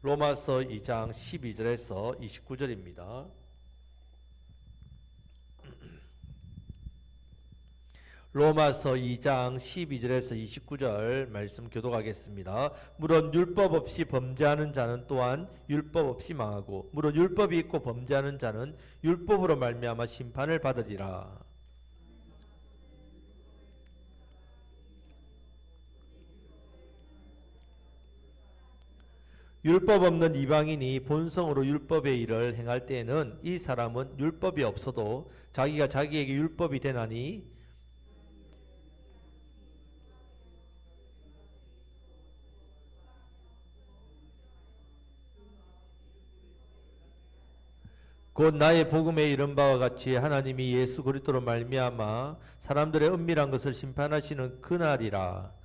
로마서 2장 12절에서 29절입니다. 로마서 2장 12절에서 29절 말씀 교독하겠습니다. 물론 율법 없이 범죄하는 자는 또한 율법 없이 망하고 물론 율법이 있고 범죄하는 자는 율법으로 말미암아 심판을 받으리라. 율법 없는 이방인이 본성으로 율법의 일을 행할 때에는 이 사람은 율법이 없어도 자기가 자기에게 율법이 되나니 곧 나의 복음에 이른 바와 같이 하나님이 예수 그리스도로 말미암아 사람들의 은밀한 것을 심판하시는 그날이라.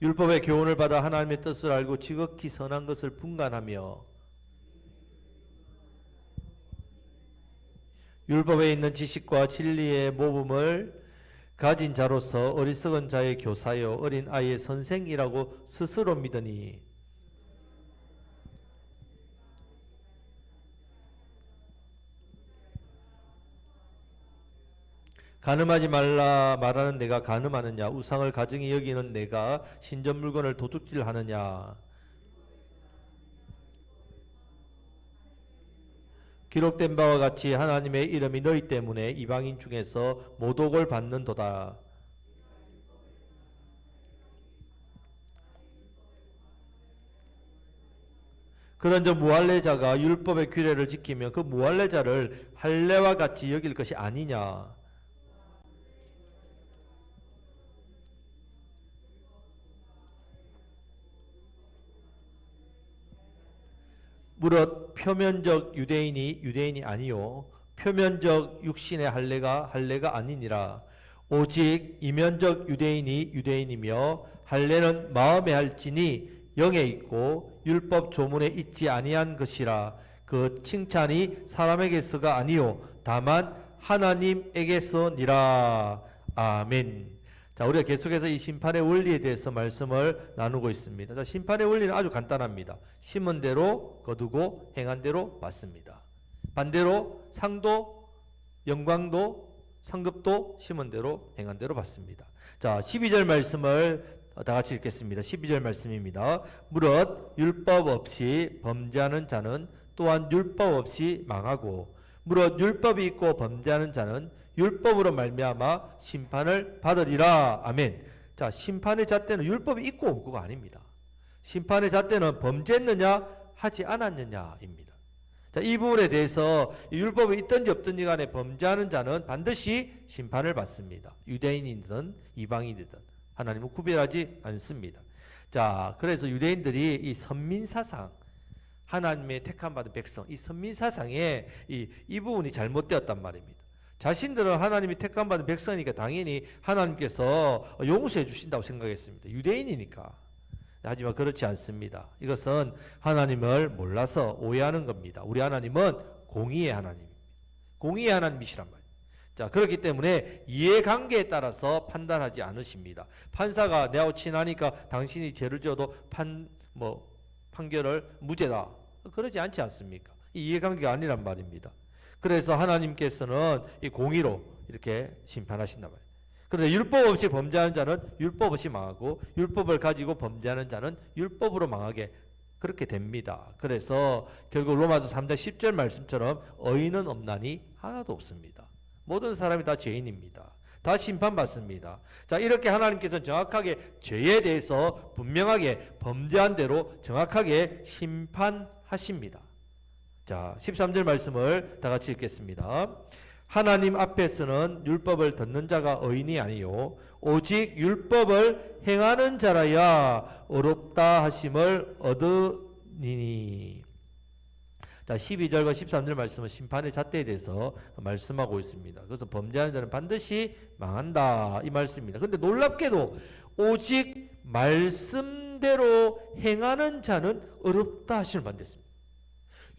율법의 교훈을 받아 하나님의 뜻을 알고 지극히 선한 것을 분간하며 율법에 있는 지식과 진리의 모범을 가진 자로서 어리석은 자의 교사요 어린 아이의 선생이라고 스스로 믿으니 간음하지 말라 말하는 내가 간음하느냐 우상을 가증히 여기는 내가 신전 물건을 도둑질하느냐. 기록된 바와 같이 하나님의 이름이 너희 때문에 이방인 중에서 모독을 받는도다. 그런즉 무할례자가 율법의 규례를 지키면 그 무할례자를 할례와 같이 여길 것이 아니냐. 무릇 표면적 유대인이 유대인이 아니요 표면적 육신의 할례가 아니니라. 오직 이면적 유대인이 유대인이며 할례는 마음에 할지니 영에 있고 율법 조문에 있지 아니한 것이라. 그 칭찬이 사람에게서가 아니요 다만 하나님에게서니라. 아멘. 자, 우리가 계속해서 이 심판의 원리에 대해서 말씀을 나누고 있습니다. 자, 심판의 원리는 아주 간단합니다. 심은 대로 거두고 행한 대로 받습니다. 반대로 상도, 영광도, 상급도 심은 대로 행한 대로 받습니다. 자, 12절 말씀을 다 같이 읽겠습니다. 12절 말씀입니다. 무릇 율법 없이 범죄하는 자는 또한 율법 없이 망하고 무릇 율법이 있고 범죄하는 자는 율법으로 말미암아 심판을 받으리라. 아멘. 자, 심판의 잣대는 율법이 있고 없고가 아닙니다. 심판의 잣대는 범죄했느냐 하지 않았느냐입니다. 자, 이 부분에 대해서 율법이 있든지 없든지 간에 범죄하는 자는 반드시 심판을 받습니다. 유대인이든 이방인이든 하나님은 구별하지 않습니다. 자, 그래서 유대인들이 이 선민사상 하나님의 택함 받은 백성 이 선민사상에 이 부분이 잘못되었단 말입니다. 자신들은 하나님이 택함받은 백성이니까 당연히 하나님께서 용서해 주신다고 생각했습니다. 유대인이니까. 하지만 그렇지 않습니다. 이것은 하나님을 몰라서 오해하는 겁니다. 우리 하나님은 공의의 하나님입니다. 공의의 하나님이시란 말이에요. 자, 그렇기 때문에 이해관계에 따라서 판단하지 않으십니다. 판사가 내하고 친하니까 당신이 죄를 지어도 판결을 무죄다. 그러지 않지 않습니까? 이해관계가 아니란 말입니다. 그래서 하나님께서는 이 공의로 이렇게 심판하신단 말이에요. 그런데 율법 없이 범죄하는 자는 율법 없이 망하고 율법을 가지고 범죄하는 자는 율법으로 망하게 그렇게 됩니다. 그래서 결국 로마서 3장 10절 말씀처럼 의인은 없나니 하나도 없습니다. 모든 사람이 다 죄인입니다. 다 심판받습니다. 자, 이렇게 하나님께서는 정확하게 죄에 대해서 분명하게 범죄한 대로 정확하게 심판하십니다. 자, 13절 말씀을 다 같이 읽겠습니다. 하나님 앞에서는 율법을 듣는 자가 의인이 아니요 오직 율법을 행하는 자라야 어렵다 하심을 얻으니니. 자, 12절과 13절 말씀은 심판의 잣대에 대해서 말씀하고 있습니다. 그래서 범죄하는 자는 반드시 망한다 이 말씀입니다. 근데 놀랍게도 오직 말씀대로 행하는 자는 어렵다 하심을 받았습니다.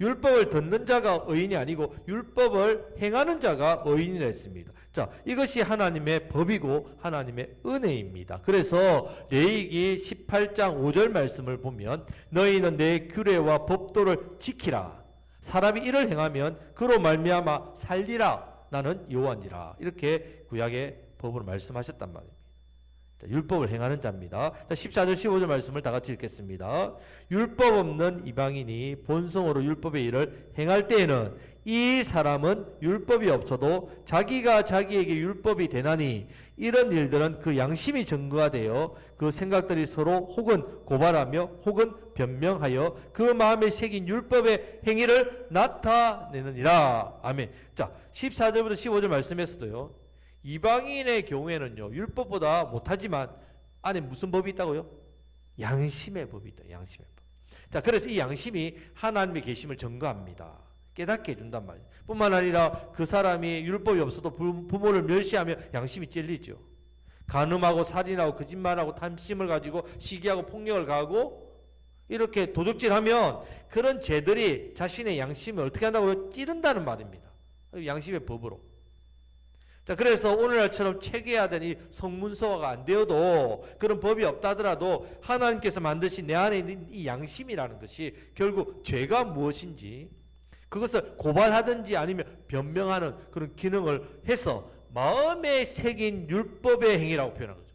율법을 듣는 자가 의인이 아니고 율법을 행하는 자가 의인이라 했습니다. 자, 이것이 하나님의 법이고 하나님의 은혜입니다. 그래서 레위기 18장 5절 말씀을 보면 너희는 내 규례와 법도를 지키라. 사람이 이를 행하면 그로 말미암아 살리라. 나는 여호와니라. 이렇게 구약의 법으로 말씀하셨단 말입니다. 자, 율법을 행하는 자입니다. 자, 14절 15절 말씀을 다 같이 읽겠습니다. 율법 없는 이방인이 본성으로 율법의 일을 행할 때에는 이 사람은 율법이 없어도 자기가 자기에게 율법이 되나니 이런 일들은 그 양심이 증거가 되어 그 생각들이 서로 혹은 고발하며 혹은 변명하여 그 마음에 새긴 율법의 행위를 나타내느니라. 아멘. 자, 14절부터 15절 말씀에서도요. 이방인의 경우에는요. 율법보다 못하지만 안에 무슨 법이 있다고요? 양심의 법이 있다. 양심의 법. 자, 그래서 이 양심이 하나님의 계심을 증거합니다. 깨닫게 해준단 말이에요. 뿐만 아니라 그 사람이 율법이 없어도 부모를 멸시하며 양심이 찔리죠. 간음하고 살인하고 거짓말하고 탐심을 가지고 시기하고 폭력을 가하고 이렇게 도적질하면 그런 죄들이 자신의 양심을 어떻게 한다고요? 찌른다는 말입니다. 양심의 법으로. 자, 그래서 오늘날처럼 체계해야 되는 이 성문서화가 안 되어도 그런 법이 없다 하더라도 하나님께서 만드신 내 안에 있는 이 양심이라는 것이 결국 죄가 무엇인지 그것을 고발하든지 아니면 변명하는 그런 기능을 해서 마음에 새긴 율법의 행위라고 표현한 거죠.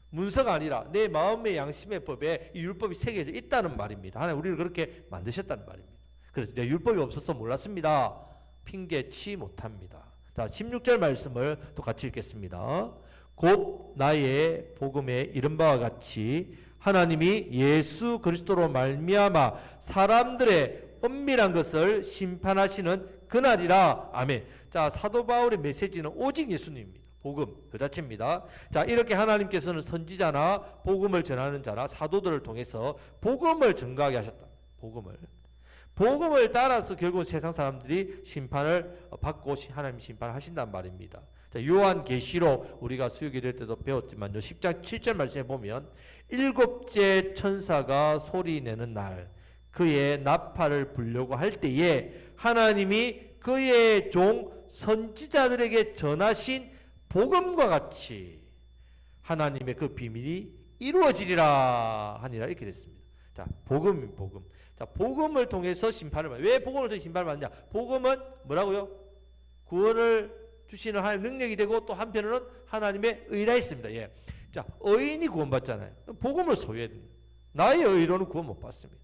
문서가 아니라 내 마음의 양심의 법에 이 율법이 새겨져 있다는 말입니다. 하나님 우리를 그렇게 만드셨다는 말입니다. 그래서 내 율법이 없어서 몰랐습니다. 핑계치 못합니다. 자, 16절 말씀을 또 같이 읽겠습니다. 곧 나의 복음에 이른 바와 같이 하나님이 예수 그리스도로 말미암아 사람들의 은밀한 것을 심판하시는 그날이라. 아멘. 자, 사도 바울의 메시지는 오직 예수님입니다. 복음 그 자체입니다. 자, 이렇게 하나님께서는 선지자나 복음을 전하는 자나 사도들을 통해서 복음을 증거하게 하셨다. 복음을 따라서 결국 세상 사람들이 심판을 받고 하나님 심판을 하신단 말입니다. 자, 요한계시록 우리가 수요기 될 때도 배웠지만요. 10장 7절 말씀에 보면 일곱째 천사가 소리내는 날 그의 나팔을 불려고 할 때에 하나님이 그의 종 선지자들에게 전하신 복음과 같이 하나님의 그 비밀이 이루어지리라 하니라 이렇게 됐습니다. 자, 복음. 자, 복음을 통해서 심판을 받냐. 왜 복음을 통해서 심판을 받느냐? 복음은 뭐라고요? 구원을 주시는 하나님의 능력이 되고 또 한편으로는 하나님의 의라 있습니다. 예. 자, 의인이 구원받잖아요. 복음을 소유해야 됩니다. 나의 의로는 구원 못 받습니다.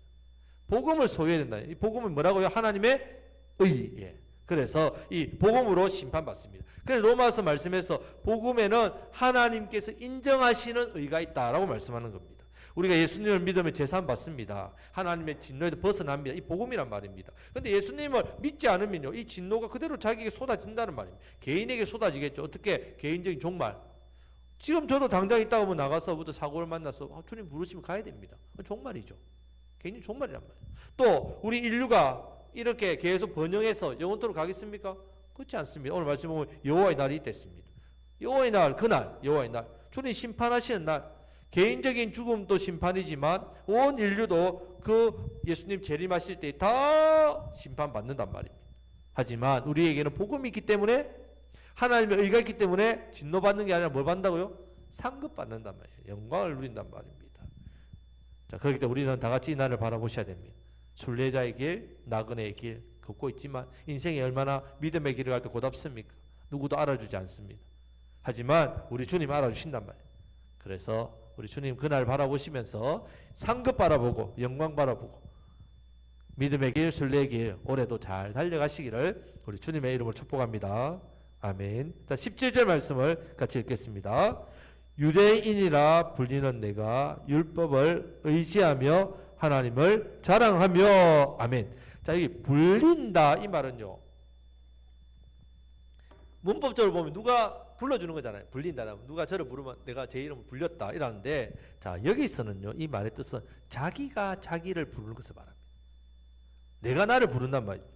복음을 소유해야 된다. 이 복음은 뭐라고요? 하나님의 의. 예. 그래서 이 복음으로 심판받습니다. 그래서 로마서 말씀에서 복음에는 하나님께서 인정하시는 의가 있다라고 말씀하는 겁니다. 우리가 예수님을 믿으면 제사함 받습니다. 하나님의 진노에서 벗어납니다. 이 복음이란 말입니다. 그런데 예수님을 믿지 않으면요, 이 진노가 그대로 자기에게 쏟아진다는 말입니다. 개인에게 쏟아지겠죠. 어떻게? 개인적인 종말. 지금 저도 당장 있다가 뭐 나가서부터 사고를 만나서 주님 부르시면 가야 됩니다. 종말이죠. 개인적인 종말이란 말이에요. 또 우리 인류가 이렇게 계속 번영해서 영원토록 가겠습니까? 그렇지 않습니다. 오늘 말씀 보면 여호와의 날이 있겠습니다. 여호와의 날, 그날, 여호와의 날, 주님 심판하시는 날, 개인적인 죽음도 심판이지만 온 인류도 그 예수님 재림하실 때 다 심판받는단 말입니다. 하지만 우리에게는 복음이 있기 때문에 하나님의 의가 있기 때문에 진노받는 게 아니라 뭘 받는다고요? 상급받는단 말이에요. 영광을 누린단 말입니다. 자, 그렇기 때문에 우리는 다 같이 이 날을 바라보셔야 됩니다. 순례자의 길, 나그네의 길 걷고 있지만 인생이 얼마나 믿음의 길을 갈 때 고답습니까? 누구도 알아주지 않습니다. 하지만 우리 주님 알아주신단 말이에요. 그래서 우리 주님 그날 바라보시면서 상급 바라보고 영광 바라보고 믿음의 길, 순례의 길 올해도 잘 달려가시기를 우리 주님의 이름으로 축복합니다. 아멘. 자, 17절 말씀을 같이 읽겠습니다. 유대인이라 불리는 내가 율법을 의지하며 하나님을 자랑하며. 아멘. 자, 여기 불린다 이 말은요, 문법적으로 보면 누가 불러주는 거잖아요. 불린다라면 누가 저를 부르면 내가 제 이름을 불렸다 이라는데, 자, 여기서는요 이 말의 뜻은 자기가 자기를 부르는 것을 말합니다. 내가 나를 부른단 말이에요.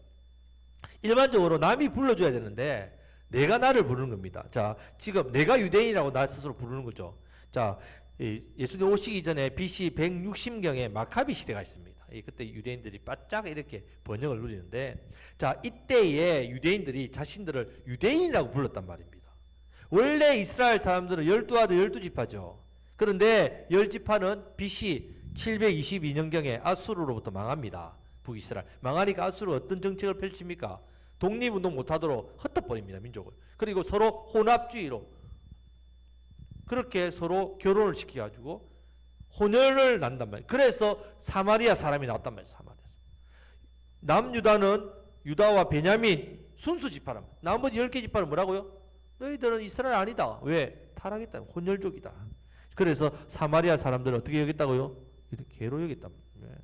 일반적으로 남이 불러줘야 되는데 내가 나를 부르는 겁니다. 자, 지금 내가 유대인이라고 나 스스로 부르는 거죠. 자, 예수님 오시기 전에 BC 160경에 마카비 시대가 있습니다. 그때 유대인들이 바짝 이렇게 번영을 누리는데, 자, 이때에 유대인들이 자신들을 유대인이라고 불렀단 말입니다. 원래 이스라엘 사람들은 12아들 12지파죠. 그런데 10지파는 BC 722년경에 아수르로부터 망합니다. 북이스라엘. 망하니까 아수르 어떤 정책을 펼칩니까? 독립운동 못하도록 흩어버립니다, 민족을. 그리고 서로 혼합주의로 그렇게 서로 결혼을 시켜가지고 혼혈을 난단 말이에요. 그래서 사마리아 사람이 나왔단 말이에요. 사마리아에서. 남유다는 유다와 베냐민 순수 지파란 말이에요. 나머지 10개 지파는 뭐라고요? 너희들은 이스라엘 아니다. 왜? 타락했다. 혼혈족이다. 그래서 사마리아 사람들은 어떻게 여겼다고요? 개로 여겼단 말이에요.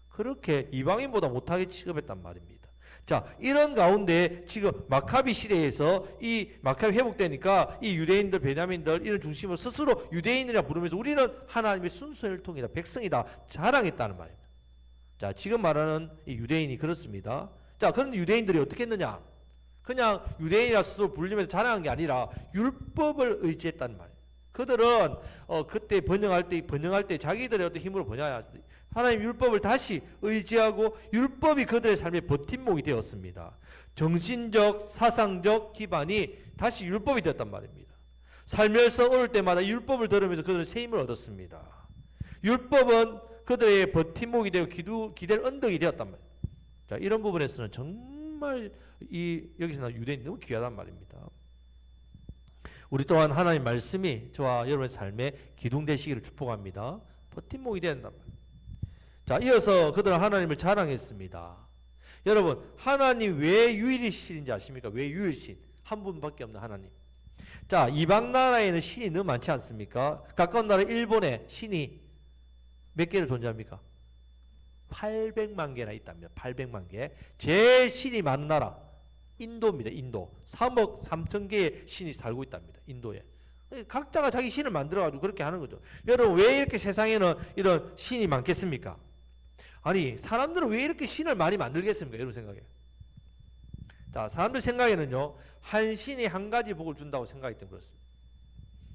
그렇게 이방인보다 못하게 취급했단 말입니다. 자, 이런 가운데 지금 마카비 시대에서 이 마카비 회복되니까 이 유대인들, 베냐민들 이런 중심으로 스스로 유대인이라 부르면서 우리는 하나님의 순수 혈통이다, 백성이다 자랑했다는 말입니다. 자, 지금 말하는 이 유대인이 그렇습니다. 자, 그런 유대인들이 어떻게 했느냐? 그냥 유대인이라 스스로 불리면서 자랑한 게 아니라 율법을 의지했다는 말이에요. 그들은 그때 번영할 때 자기들의 어떤 힘으로 번영해야 하나님 율법을 다시 의지하고 율법이 그들의 삶의 버팀목이 되었습니다. 정신적, 사상적 기반이 다시 율법이 되었단 말입니다. 살면서 오를 때마다 율법을 들으면서 그들은 새 힘을 얻었습니다. 율법은 그들의 버팀목이 되고 기댈 언덕이 되었단 말입니다. 자, 이런 부분에서는 정말 여기서 유대인이 너무 귀하단 말입니다. 우리 또한 하나님 말씀이 저와 여러분의 삶에 기둥되시기를 축복합니다. 버팀목이 된단 말입니다. 자, 이어서 그들은 하나님을 자랑했습니다. 여러분, 하나님 왜 유일신인지 아십니까? 왜 유일신? 한 분밖에 없는 하나님. 자, 이방 나라에는 신이 너무 많지 않습니까? 가까운 나라 일본에 신이 몇 개를 존재합니까? 800만 개나 있답니다. 800만 개. 제일 신이 많은 나라 인도입니다. 인도. 3억 3천 개의 신이 살고 있답니다. 인도에. 각자가 자기 신을 만들어가지고 그렇게 하는 거죠. 여러분, 왜 이렇게 세상에는 이런 신이 많겠습니까? 아니, 사람들은 왜 이렇게 신을 많이 만들겠습니까? 여러분 생각에. 자, 사람들 생각에는요, 한 신이 한 가지 복을 준다고 생각하기 때문에 그렇습니다.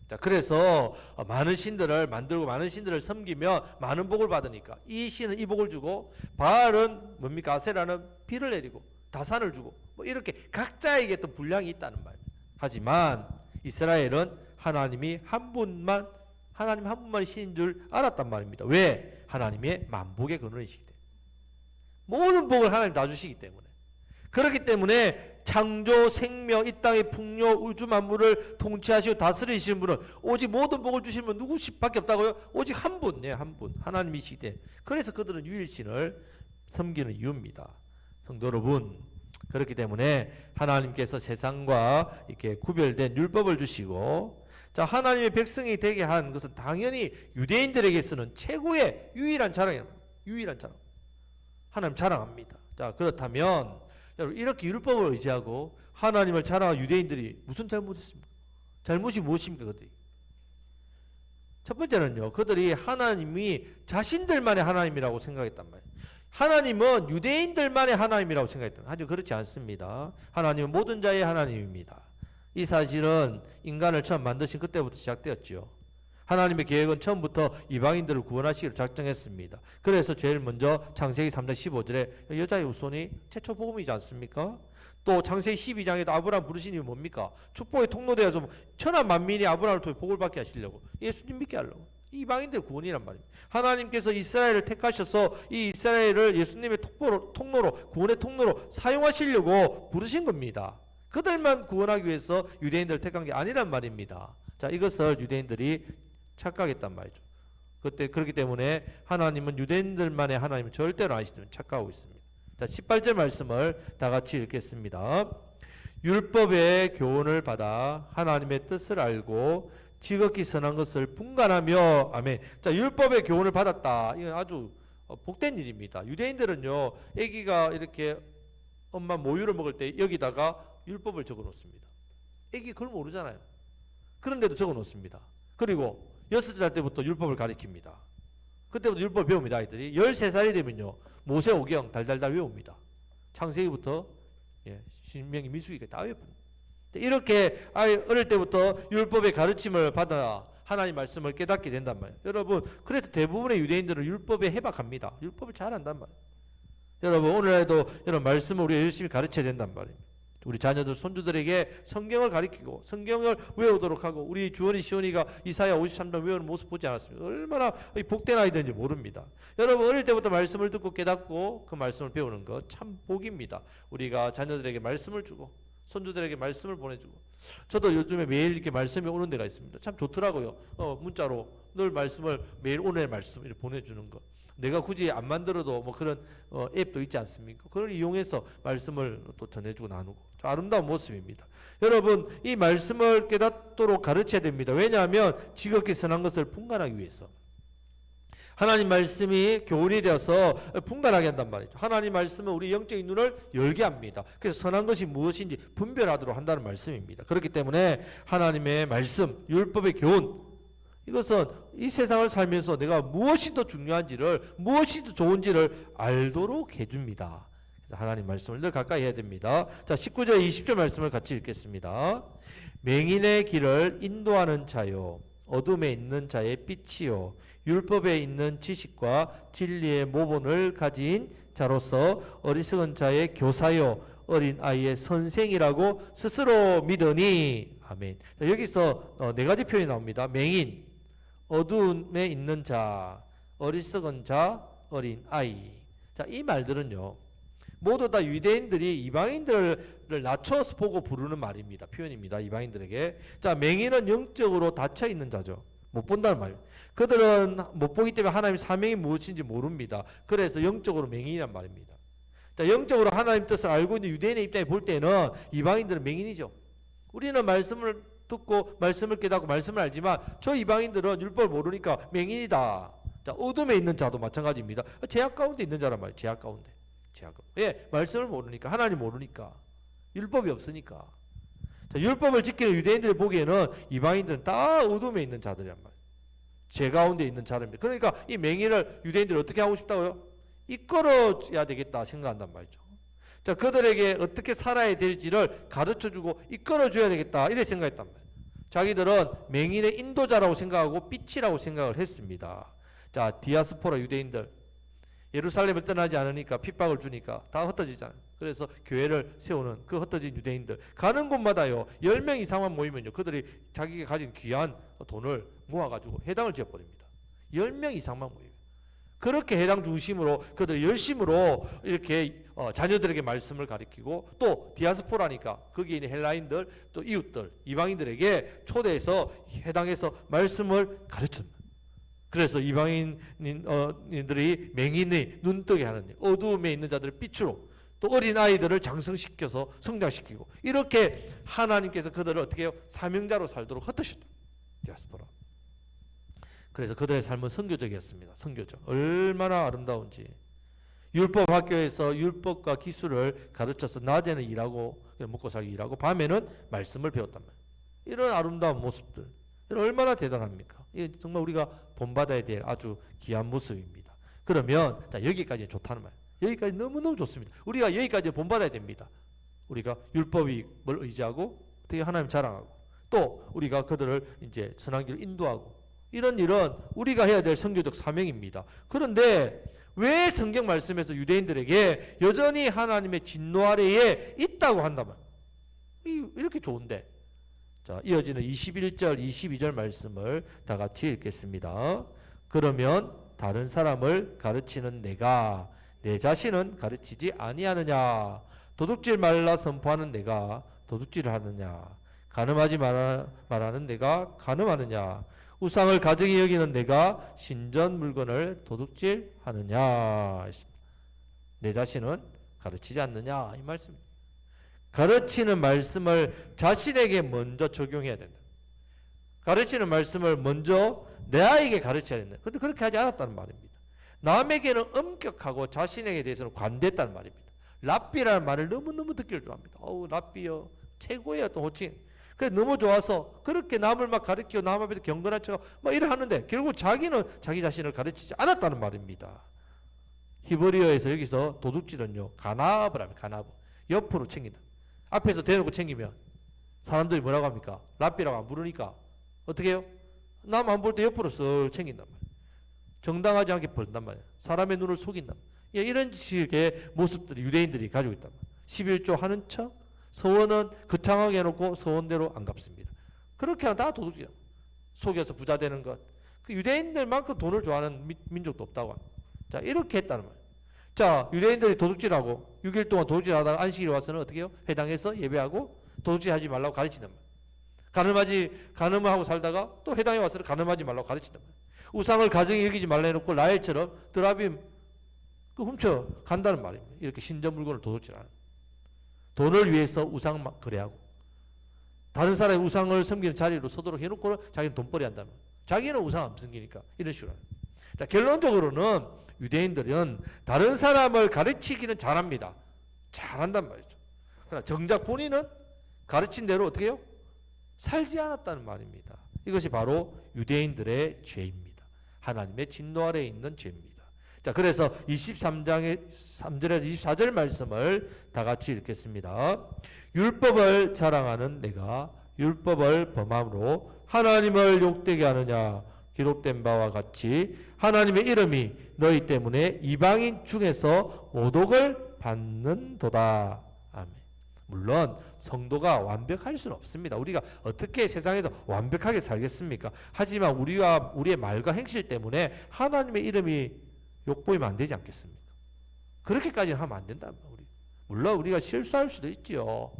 자, 그래서 많은 신들을 만들고 많은 신들을 섬기면 많은 복을 받으니까 이 신은 이 복을 주고 바알은 뭡니까? 아세라는 비를 내리고 다산을 주고 뭐 이렇게 각자에게 또 분량이 있다는 말입니다. 하지만 이스라엘은 하나님 한 분만 신인 줄 알았단 말입니다. 왜? 하나님의 만복의 근원이시기 때문에. 모든 복을 하나님 다 주시기 때문에. 그렇기 때문에 창조, 생명, 이 땅의 풍요, 우주 만물을 통치하시고 다스리시는 분은 오직 모든 복을 주시는 분 누구밖에 없다고요? 오직 한 분, 네, 한 분. 하나님이시기 때문에. 그래서 그들은 유일신을 섬기는 이유입니다. 성도 여러분, 그렇기 때문에 하나님께서 세상과 이렇게 구별된 율법을 주시고, 자, 하나님의 백성이 되게 한 것은 당연히 유대인들에게서는 최고의 유일한 자랑이에요. 유일한 자랑. 하나님 자랑합니다. 자, 그렇다면 여러분, 이렇게 율법을 의지하고 하나님을 자랑한 유대인들이 무슨 잘못했습니까? 잘못이 무엇입니까? 그들이 첫 번째는요, 그들이 하나님이 자신들만의 하나님이라고 생각했단 말이에요. 하나님은 유대인들만의 하나님이라고 생각했던, 아주 그렇지 않습니다. 하나님은 모든 자의 하나님입니다. 이 사실은 인간을 처음 만드신 그때부터 시작되었죠. 하나님의 계획은 처음부터 이방인들을 구원하시기로 작정했습니다. 그래서 제일 먼저 창세기 3장 15절에 여자의 후손이 최초 복음이지 않습니까? 또 창세기 12장에도 아브라함 부르신 이유 뭡니까? 축복의 통로되어서 천하 만민이 아브라함을 통해 복을 받게 하시려고, 예수님 믿게 하려고. 이방인들 구원이란 말입니다. 하나님께서 이스라엘을 택하셔서 이 이스라엘을 예수님의 통로로 구원의 통로로 사용하시려고 부르신 겁니다. 그들만 구원하기 위해서 유대인들을 택한 게 아니란 말입니다. 자, 이것을 유대인들이 착각했단 말이죠. 그렇기 때문에 하나님은 유대인들만의 하나님은 절대로 아니시는 착각하고 있습니다. 자, 18절 말씀을 다 같이 읽겠습니다. 율법의 교훈을 받아 하나님의 뜻을 알고 지극히 선한 것을 분간하며, 아멘. 자, 율법의 교훈을 받았다. 이건 아주 복된 일입니다. 유대인들은요, 아기가 이렇게 엄마 모유를 먹을 때 여기다가 율법을 적어 놓습니다. 아기 그걸 모르잖아요. 그런데도 적어 놓습니다. 그리고 6살 때부터 율법을 가르칩니다. 그때부터 율법을 배웁니다. 아이들이 13살이 되면요, 모세오경 달달달 외웁니다. 창세기부터 신명기 민수기까지 다 외웁니다. 이렇게 아이 어릴 때부터 율법의 가르침을 받아 하나님 말씀을 깨닫게 된단 말이에요. 여러분, 그래서 대부분의 유대인들은 율법에 해박합니다. 율법을 잘 안단 말이에요. 여러분, 오늘날에도 여러분 말씀을 우리가 열심히 가르쳐야 된단 말이에요. 우리 자녀들, 손주들에게 성경을 가르치고 성경을 외우도록 하고, 우리 주원이 시온이가 이사야 53장 외우는 모습 보지 않았습니까? 얼마나 복된 아이들인지 모릅니다. 여러분, 어릴 때부터 말씀을 듣고 깨닫고 그 말씀을 배우는 것 참 복입니다. 우리가 자녀들에게 말씀을 주고 손주들에게 말씀을 보내주고. 저도 요즘에 매일 이렇게 말씀이 오는 데가 있습니다. 참 좋더라고요. 문자로 늘 말씀을, 매일 오늘 말씀 이렇게 보내주는 것. 내가 굳이 안 만들어도 뭐 그런 앱도 있지 않습니까? 그걸 이용해서 말씀을 또 전해주고 나누고, 아름다운 모습입니다. 여러분, 이 말씀을 깨닫도록 가르쳐야 됩니다. 왜냐하면 지극히 선한 것을 분간하기 위해서. 하나님 말씀이 교훈이 되어서 분간하게 한단 말이죠. 하나님 말씀은 우리 영적인 눈을 열게 합니다. 그래서 선한 것이 무엇인지 분별하도록 한다는 말씀입니다. 그렇기 때문에 하나님의 말씀, 율법의 교훈, 이것은 이 세상을 살면서 내가 무엇이 더 중요한지를, 무엇이 더 좋은지를 알도록 해줍니다. 그래서 하나님 말씀을 늘 가까이 해야 됩니다. 자, 19절 20절 말씀을 같이 읽겠습니다. 맹인의 길을 인도하는 자요, 어둠에 있는 자의 빛이요, 율법에 있는 지식과 진리의 모본을 가진 자로서 어리석은 자의 교사요, 어린 아이의 선생이라고 스스로 믿으니. 아멘. 자, 여기서 네 가지 표현이 나옵니다. 맹인, 어둠에 있는 자, 어리석은 자, 어린 아이. 자, 이 말들은요, 모두 다 유대인들이 이방인들을 낮춰서 보고 부르는 말입니다. 표현입니다. 이방인들에게. 자, 맹인은 영적으로 닫혀 있는 자죠. 못 본다는 말이에요. 그들은 못 보기 때문에 하나님의 사명이 무엇인지 모릅니다. 그래서 영적으로 맹인이란 말입니다. 자, 영적으로 하나님 뜻을 알고 있는 유대인의 입장에 볼 때는 이방인들은 맹인이죠. 우리는 말씀을 듣고 말씀을 깨닫고 말씀을 알지만 저 이방인들은 율법을 모르니까 맹인이다. 자, 어둠에 있는 자도 마찬가지입니다. 죄악 가운데 있는 자란 말이에요. 죄악 가운데. 예, 말씀을 모르니까, 하나님 모르니까, 율법이 없으니까. 자, 율법을 지키는 유대인들이 보기에는 이방인들은 다 어둠에 있는 자들이란 말이에요. 죄 가운데 있는 자들입니다. 그러니까 이 맹인을 유대인들이 어떻게 하고 싶다고요? 이끌어야 되겠다 생각한단 말이죠. 자, 그들에게 어떻게 살아야 될지를 가르쳐주고 이끌어줘야 되겠다 이렇게 생각했단 말이에요. 자기들은 맹인의 인도자라고 생각하고 빛이라고 생각을 했습니다. 자, 디아스포라 유대인들, 예루살렘을 떠나지 않으니까 핍박을 주니까 다 흩어지잖아요. 그래서 교회를 세우는 그 흩어진 유대인들, 가는 곳마다요 10명 이상만 모이면요 그들이 자기가 가진 귀한 돈을 모아가지고 회당을 지어버립니다. 10명 이상만 모이면. 그렇게 회당 중심으로 그들 열심으로 이렇게 자녀들에게 말씀을 가르치고, 또 디아스포라니까 거기에 있는 헬라인들, 또 이웃들, 이방인들에게 초대해서 회당에서 말씀을 가르쳤다. 그래서 이방인들이 맹인의 눈뜨게 하는, 어두움에 있는 자들을 빛으로, 또 어린 아이들을 장성시켜서 성장시키고, 이렇게 하나님께서 그들을 어떻게 해요? 사명자로 살도록 흩으셨다. 디아스포라. 그래서 그들의 삶은 선교적이었습니다. 선교적. 얼마나 아름다운지. 율법 학교에서 율법과 기술을 가르쳐서 낮에는 일하고 먹고 살기 일하고 밤에는 말씀을 배웠단 말이에요. 이런 아름다운 모습들. 얼마나 대단합니까? 이게 정말 우리가 본받아야 될 아주 귀한 모습입니다. 그러면 자, 여기까지 좋다는 말이에요. 여기까지 너무너무 좋습니다. 우리가 여기까지 본받아야 됩니다. 우리가 율법을 의지하고 어떻게 하나님 자랑하고, 또 우리가 그들을 이제 선한 길을 인도하고, 이런 일은 우리가 해야 될 선교적 사명입니다. 그런데 왜 성경 말씀에서 유대인들에게 여전히 하나님의 진노 아래에 있다고 한다면, 이렇게 좋은데. 자, 이어지는 21절, 22절 말씀을 다 같이 읽겠습니다. 그러면 다른 사람을 가르치는 내가 내 자신은 가르치지 아니하느냐? 도둑질 말라 선포하는 내가 도둑질을 하느냐? 간음하지 말하는 내가 간음하느냐? 우상을 가증히 여기는 내가 신전 물건을 도둑질하느냐? 내 자신은 가르치지 않느냐? 이 말씀입니다. 가르치는 말씀을 자신에게 먼저 적용해야 된다. 가르치는 말씀을 먼저 내 아이에게 가르쳐야 된다. 그런데 그렇게 하지 않았다는 말입니다. 남에게는 엄격하고 자신에게 대해서는 관대했다는 말입니다. 랍비라는 말을 너무너무 듣기를 좋아합니다. 어우, 랍비요. 최고의 어떤 호칭. 그래서 너무 좋아서 그렇게 남을 막 가르치고 남 앞에서 경건한 척 막 이래 하는데 결국 자기는 자기 자신을 가르치지 않았다는 말입니다. 히브리어에서 여기서 도둑질은요, 가나브랍니다. 가나브. 옆으로 챙긴다. 앞에서 대놓고 챙기면 사람들이 뭐라고 합니까? 랍비라고 안 부르니까 어떻게 해요? 남 안 볼 때 옆으로 쓱 챙긴단 말이에요. 정당하지 않게 벌단 말이에요. 사람의 눈을 속인단 말이에요. 이런 식의 모습들이 유대인들이 가지고 있단 말이에요. 11조 하는 척, 서원은 거창하게 해놓고 서원대로 안 갚습니다. 그렇게 하면 다 도둑질이야. 속여서 부자 되는 것. 그 유대인들만큼 돈을 좋아하는 민족도 없다고. 자, 이렇게 했다는 말이에요. 자, 유대인들이 도둑질하고 6일 동안 도둑질하다가 안식일에 와서는 어떻게 해요? 회당에서 예배하고 도둑질하지 말라고 가르치는 말이에요. 가늠하고 살다가 또 회당에 와서는 가늠하지 말라고 가르치는 말이에요. 우상을 가정에 여기지 말라 해놓고 라헬처럼 드라빔 훔쳐 간다는 말입니다. 이렇게 신전 물건을 도둑질하는. 돈을 위해서 우상 거래하고 다른 사람의 우상을 섬기는 자리로 서도록 해놓고는 자기는 돈벌이 한다는 말이에요. 자기는 우상 안 섬기니까 이런 식으로. 자, 결론적으로는 유대인들은 다른 사람을 가르치기는 잘합니다. 잘한단 말이죠. 그러나 정작 본인은 가르친 대로 어떻게 해요? 살지 않았다는 말입니다. 이것이 바로 유대인들의 죄입니다. 하나님의 진노 아래에 있는 죄입니다. 자, 그래서 23장의 3절에서 24절 말씀을 다 같이 읽겠습니다. 율법을 자랑하는 내가 율법을 범함으로 하나님을 욕되게 하느냐? 기록된 바와 같이 하나님의 이름이 너희 때문에 이방인 중에서 모독을 받는도다. 아멘. 물론 성도가 완벽할 수는 없습니다. 우리가 어떻게 세상에서 완벽하게 살겠습니까? 하지만 우리의 말과 행실 때문에 하나님의 이름이 욕보이면 안 되지 않겠습니까? 그렇게까지는 하면 안 된다. 물론 우리가 실수할 수도 있지요.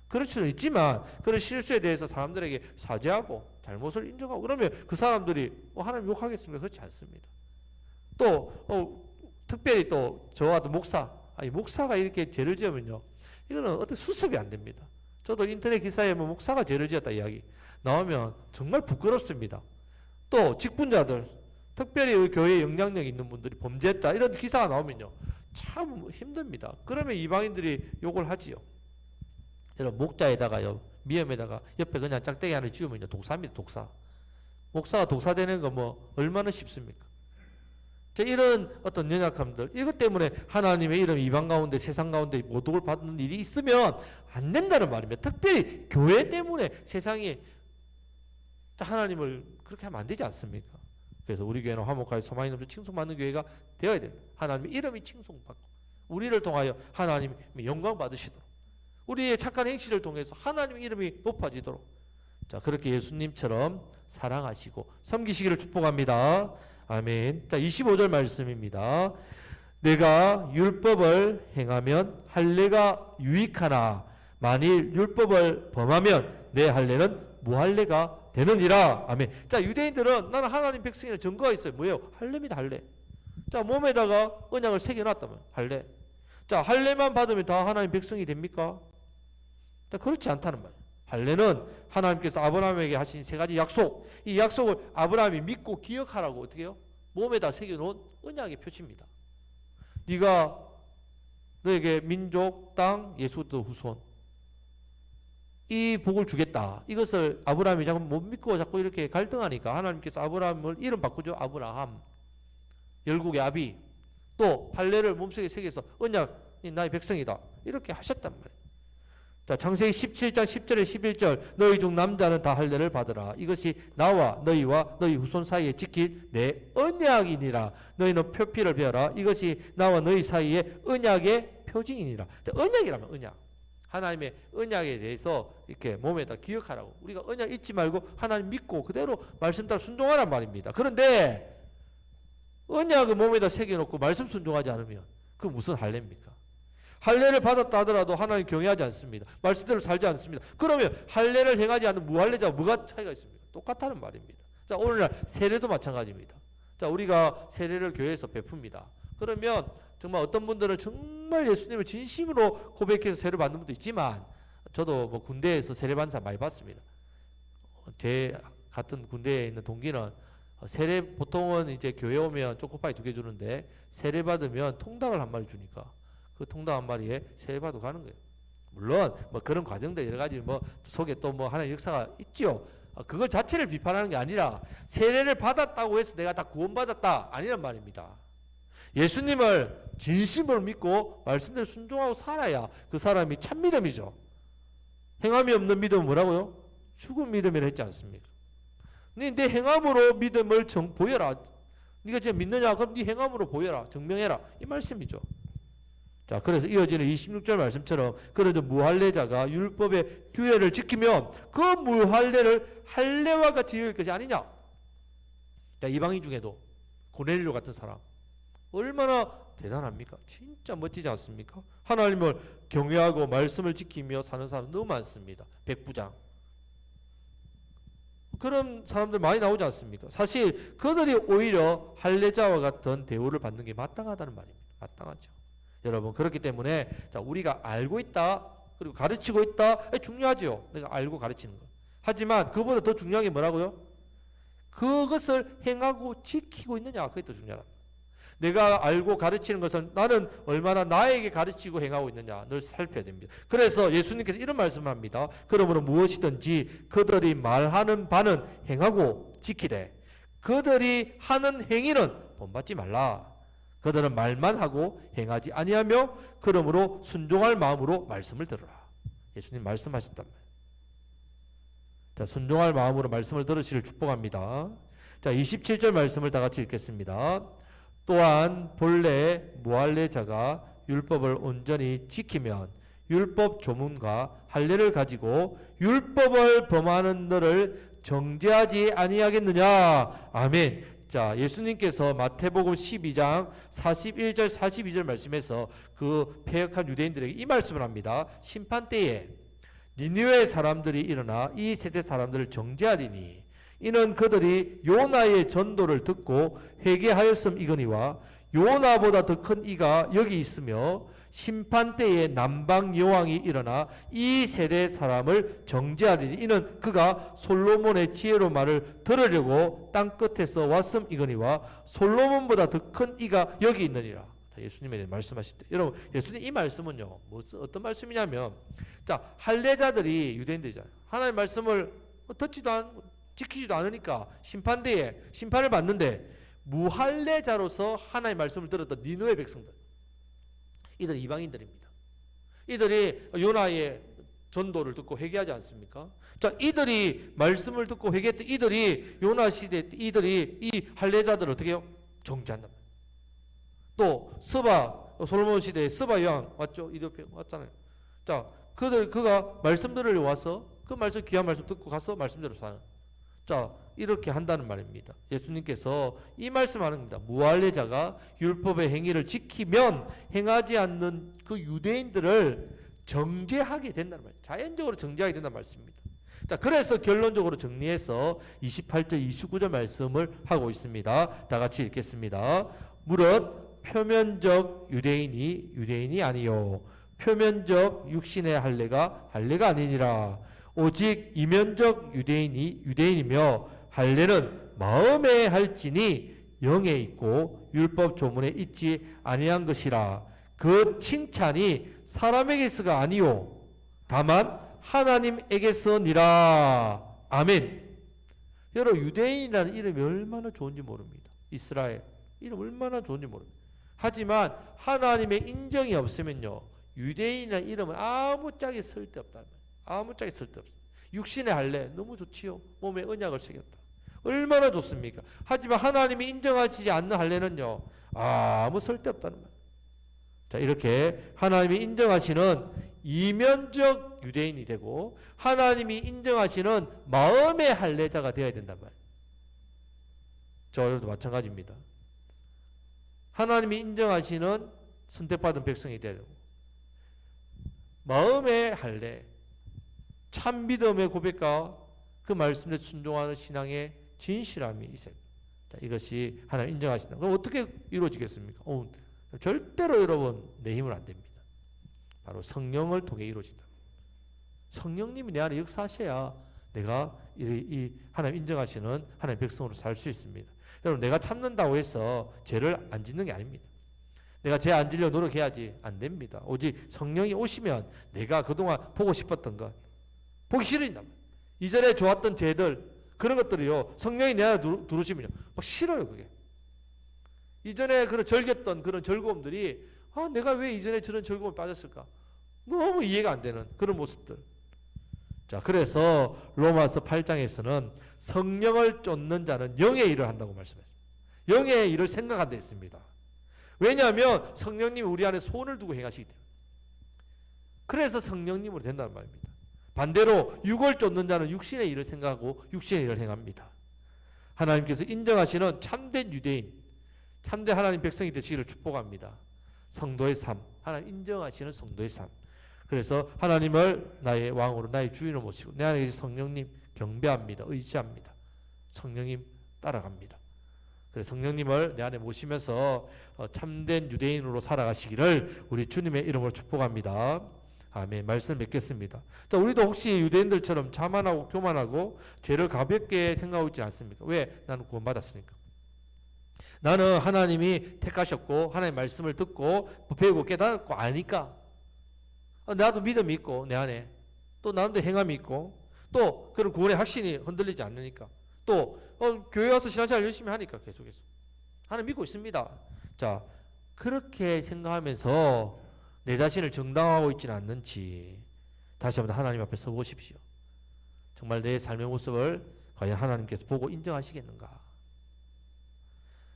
그럴 수는 있지만 그런 실수에 대해서 사람들에게 사죄하고 잘못을 인정하고 그러면 그 사람들이 하나님 욕하겠습니까? 그렇지 않습니다. 또 특별히 또 저와 목사가 이렇게 죄를 지으면요, 이거는 어떻게 수습이 안 됩니다. 저도 인터넷 기사에 목사가 죄를 지었다 이야기 나오면 정말 부끄럽습니다. 또 직분자들, 특별히 교회에 영향력 있는 분들이 범죄했다 이런 기사가 나오면요 참 힘듭니다. 그러면 이방인들이 욕을 하지요. 여러분, 목자에다가요, 미염에다가 옆에 그냥 짝대기 하나 지우면요 독사입니다. 독사. 목사가 독사 되는 거 얼마나 쉽습니까? 자, 이런 어떤 연약함들, 이것 때문에 하나님의 이름 이방 가운데 세상 가운데 모독을 받는 일이 있으면 안 된다는 말입니다. 특별히 교회 때문에 세상이 하나님을 그렇게 하면 안 되지 않습니까? 그래서 우리 교회는 화목하여 소망이 넘쳐 칭송받는 교회가 되어야 됩니다. 하나님의 이름이 칭송받고 우리를 통하여 하나님의 영광 받으시도록 우리의 착한 행실을 통해서 하나님의 이름이 높아지도록, 자, 그렇게 예수님처럼 사랑하시고 섬기시기를 축복합니다. 아멘. 자, 25절 말씀입니다. 내가 율법을 행하면 할례가 유익하나 만일 율법을 범하면 내 할례는 무할례가 되느니라. 아멘. 자, 유대인들은 나는 하나님 백성이라 증거가 있어요. 뭐예요? 할례입니다. 할례. 자, 몸에다가 언약을 새겨놨다면 할례. 자, 할례만 받으면 다 하나님 백성이 됩니까? 자, 그렇지 않다는 말이에요. 할례는 하나님께서 아브라함에게 하신 세 가지 약속, 이 약속을 아브라함이 믿고 기억하라고 어떻게 해요? 몸에다 새겨놓은 언약의 표시입니다. 네가 너에게 민족, 땅, 예수도 후손 이 복을 주겠다. 이것을 아브라함이 자꾸 못 믿고 자꾸 이렇게 갈등하니까 하나님께서 아브라함을 이름 바꾸죠. 아브라함, 열국의 아비. 또 할례를 몸속에 새겨서 언약이 나의 백성이다 이렇게 하셨단 말이에요. 자, 창세기 17장 10절에 11절 너희 중 남자는 다 할례를 받으라. 이것이 나와 너희와 너희 후손 사이에 지킬 내 언약이니라. 너희는 표피를 베어라. 이것이 나와 너희 사이에 언약의 표징이니라. 자, 언약이라면 언약. 하나님의 언약에 대해서 이렇게 몸에다 기억하라고. 우리가 언약 잊지 말고 하나님 믿고 그대로 말씀 따라 순종하란 말입니다. 그런데 언약을 몸에다 새겨놓고 말씀 순종하지 않으면 그 무슨 할례입니까? 할례를 받았다 하더라도 하나님 경외하지 않습니다. 말씀대로 살지 않습니다. 그러면 할례를 행하지 않는 무할례자와 뭐가 차이가 있습니까? 똑같다는 말입니다. 자, 오늘날 세례도 마찬가지입니다. 자, 우리가 세례를 교회에서 베풉니다. 그러면 정말 어떤 분들은 정말 예수님을 진심으로 고백해서 세례를 받는 분도 있지만, 저도 군대에서 세례 받는 사람 많이 봤습니다. 제 같은 군대에 있는 동기는 세례 보통은 이제 교회 오면 초코파이 2개 주는데 세례 받으면 통닭을 한 마리 주니까 그 통닭 한 마리에 세례 받고 가는 거예요. 물론 그런 과정들 여러 가지 속에 또 하나의 역사가 있죠. 그걸 자체를 비판하는 게 아니라 세례를 받았다고 해서 내가 다 구원받았다 아니란 말입니다. 예수님을 진심으로 믿고 말씀대로 순종하고 살아야 그 사람이 참 믿음이죠. 행함이 없는 믿음은 뭐라고요? 죽은 믿음이라 했지 않습니까? 내 행함으로 믿음을 보여라. 네가 진짜 믿느냐? 그럼 네 행함으로 보여라. 증명해라. 이 말씀이죠. 자, 그래서 이어지는 26절 말씀처럼 그래도 무할례자가 율법의 규례를 지키면 그 무할례를 할례와 같이 이을 것이 아니냐. 자, 이방인 중에도 고넬료 같은 사람 얼마나 대단합니까? 진짜 멋지지 않습니까? 하나님을 경외하고 말씀을 지키며 사는 사람 너무 많습니다. 백부장. 그런 사람들 많이 나오지 않습니까? 사실 그들이 오히려 할례자와 같은 대우를 받는 게 마땅하다는 말입니다. 마땅하죠. 여러분, 그렇기 때문에 자, 우리가 알고 있다 그리고 가르치고 있다 중요하죠. 내가 알고 가르치는 거. 하지만 그보다 더 중요한 게 뭐라고요? 그것을 행하고 지키고 있느냐, 그게 더 중요하다. 내가 알고 가르치는 것은 나는 얼마나 나에게 가르치고 행하고 있느냐 늘 살펴야 됩니다. 그래서 예수님께서 이런 말씀을 합니다. 그러므로 무엇이든지 그들이 말하는 바는 행하고 지키되 그들이 하는 행위는 본받지 말라. 그들은 말만 하고 행하지 아니하며 그러므로 순종할 마음으로 말씀을 들으라. 예수님 말씀하셨단 말이에요. 자, 순종할 마음으로 말씀을 들으시길 축복합니다. 자, 27절 말씀을 다 같이 읽겠습니다. 또한 본래 무할례자가 율법을 온전히 지키면 율법 조문과 할례를 가지고 율법을 범하는 너를 정죄하지 아니하겠느냐. 아멘. 자, 예수님께서 마태복음 12장 41절 42절 말씀에서 그 패역한 유대인들에게 이 말씀을 합니다. 심판 때에 니느웨 사람들이 일어나 이 세대 사람들을 정죄하리니 이는 그들이 요나의 전도를 듣고 회개하였음이거니와 요나보다 더 큰 이가 여기 있으며 심판 때에 남방 여왕이 일어나 이 세대 사람을 정죄하리니 이는 그가 솔로몬의 지혜로 말을 들으려고 땅 끝에서 왔음이거니와 솔로몬보다 더 큰 이가 여기 있느니라. 예수님에 말씀하실 때 여러분, 예수님 이 말씀은요 어떤 말씀이냐면, 자, 할례자들이 유대인들이잖아요. 하나님의 말씀을 듣지도 않고 지키지도 않으니까 심판대에 심판을 받는데, 무할례자로서 하나님의 말씀을 들었던 니느웨 백성들, 이들 이방인들입니다. 이들이 요나의 전도를 듣고 회개하지 않습니까? 자, 이들이 말씀을 듣고 회개했던 이들이 요나 시대 때 이들이 이 할례자들을 어떻게 해요? 정죄한단 말이에요. 또 솔로몬 시대에 스바 여왕 왔죠? 이디오피아 왔잖아요. 자, 그가 말씀 들으려 와서 그 말씀, 귀한 말씀 듣고 가서 말씀대로 사는. 자, 이렇게 한다는 말입니다. 예수님께서 이 말씀하는 겁니다. 무할례자가 율법의 행위를 지키면 행하지 않는 그 유대인들을 정죄하게 된다는 말이에요. 자연적으로 정죄하게 된다는 말씀입니다. 자, 그래서 결론적으로 정리해서 28절 29절 말씀을 하고 있습니다. 다 같이 읽겠습니다. 무릇 표면적 유대인이 아니요 표면적 육신의 할례가 아니니라. 오직 이면적 유대인이며 할례는 마음에 할지니 영에 있고 율법 조문에 있지 아니한 것이라. 그 칭찬이 사람에게서가 아니요 다만 하나님에게서니라. 아멘. 여러분, 유대인이라는 이름이 얼마나 좋은지 모릅니다. 이스라엘 이름 얼마나 좋은지 모릅니다. 하지만 하나님의 인정이 없으면요 유대인이라는 이름은 아무짝에 쓸데없다. 아무짝에 쓸데없어. 육신의 할례 너무 좋지요. 몸에 언약을 새겼다. 얼마나 좋습니까? 하지만 하나님이 인정하시지 않는 할례는요 아무 쓸데없다는 말. 자, 이렇게 하나님이 인정하시는 이면적 유대인이 되고 하나님이 인정하시는 마음의 할례자가 되어야 된단 말이에요. 저희도 마찬가지입니다. 하나님이 인정하시는 선택받은 백성이 되야 되고 마음의 할례, 참 믿음의 고백과 그 말씀에 순종하는 신앙의 진실함이 있어요. 자, 이것이 하나님 인정하신다. 그럼 어떻게 이루어지겠습니까? 절대로 여러분 내 힘은 안 됩니다. 바로 성령을 통해 이루어진다. 성령님이 내 안에 역사하셔야 내가 이 하나님 인정하시는 하나님 백성으로 살 수 있습니다. 여러분, 내가 참는다고 해서 죄를 안 짓는 게 아닙니다. 내가 죄 안 지려고 노력해야지 안 됩니다. 오직 성령이 오시면 내가 그동안 보고 싶었던 것 보기 싫어진다. 이전에 좋았던 죄들 그런 것들이요 성령이 내 안에 들어오시면요 막 싫어요. 그게 이전에 그런 즐겼던 그런 즐거움들이 내가 왜 이전에 저런 즐거움에 빠졌을까 너무 이해가 안 되는 그런 모습들. 자, 그래서 로마서 8장에서는 성령을 쫓는 자는 영의 일을 한다고 말씀했습니다. 영의 일을 생각한다 했습니다. 왜냐하면 성령님이 우리 안에 손을 두고 행하시기 때문에. 그래서 성령님으로 된다는 말입니다. 반대로 육을 쫓는 자는 육신의 일을 생각하고 육신의 일을 행합니다. 하나님께서 인정하시는 참된 유대인, 참된 하나님 백성이 되시기를 축복합니다. 성도의 삶, 하나님 인정하시는 성도의 삶. 그래서 하나님을 나의 왕으로 나의 주인으로 모시고 내 안에 계신 성령님 경배합니다. 의지합니다. 성령님 따라갑니다. 그래서 성령님을 내 안에 모시면서 참된 유대인으로 살아가시기를 우리 주님의 이름으로 축복합니다. 아멘. 말씀을 맺겠습니다. 자, 우리도 혹시 유대인들처럼 자만하고 교만하고 죄를 가볍게 생각하고 있지 않습니까? 왜? 나는 구원받았으니까. 나는 하나님이 택하셨고 하나님의 말씀을 듣고 배우고 깨닫고 아니까 나도 믿음이 있고 내 안에 또 나름대로 행함이 있고 또 그런 구원의 확신이 흔들리지 않으니까 또 교회 와서 신앙생활 열심히 하니까 계속해서 하나님 믿고 있습니다. 자, 그렇게 생각하면서 내 자신을 정당화하고 있지는 않는지 다시 한번 하나님 앞에 서 보십시오. 정말 내 삶의 모습을 과연 하나님께서 보고 인정하시겠는가?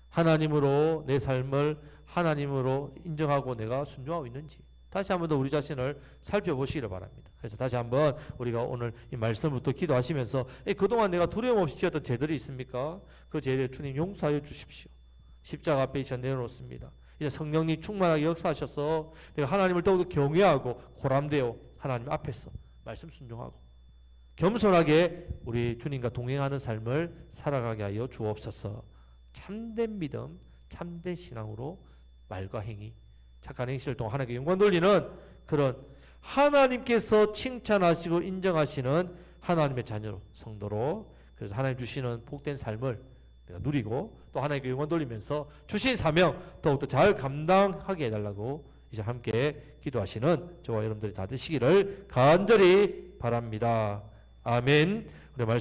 하나님으로 내 삶을 하나님으로 인정하고 내가 순종하고 있는지 다시 한번 더 우리 자신을 살펴보시기를 바랍니다. 그래서 다시 한번 우리가 오늘 이 말씀부터 기도하시면서 그동안 내가 두려움 없이 지었던 죄들이 있습니까? 그 죄를 주님 용서하여 주십시오. 십자가 앞에 이제 내놓습니다. 이제 성령님 충만하게 역사하셔서 내가 하나님을 더욱더 경외하고 고람되어 하나님 앞에서 말씀 순종하고 겸손하게 우리 주님과 동행하는 삶을 살아가게 하여 주옵소서. 참된 믿음, 참된 신앙으로 말과 행위, 착한 행실을 통해 하나님께 영광 돌리는 그런 하나님께서 칭찬하시고 인정하시는 하나님의 자녀로 성도로 그래서 하나님 주시는 복된 삶을 내가 누리고 또 하나님께 영광 돌리면서 주신 사명 더욱더 잘 감당하게 해달라고 이제 함께 기도하시는 저와 여러분들이 다 되시기를 간절히 바랍니다. 아멘. 우리 말씀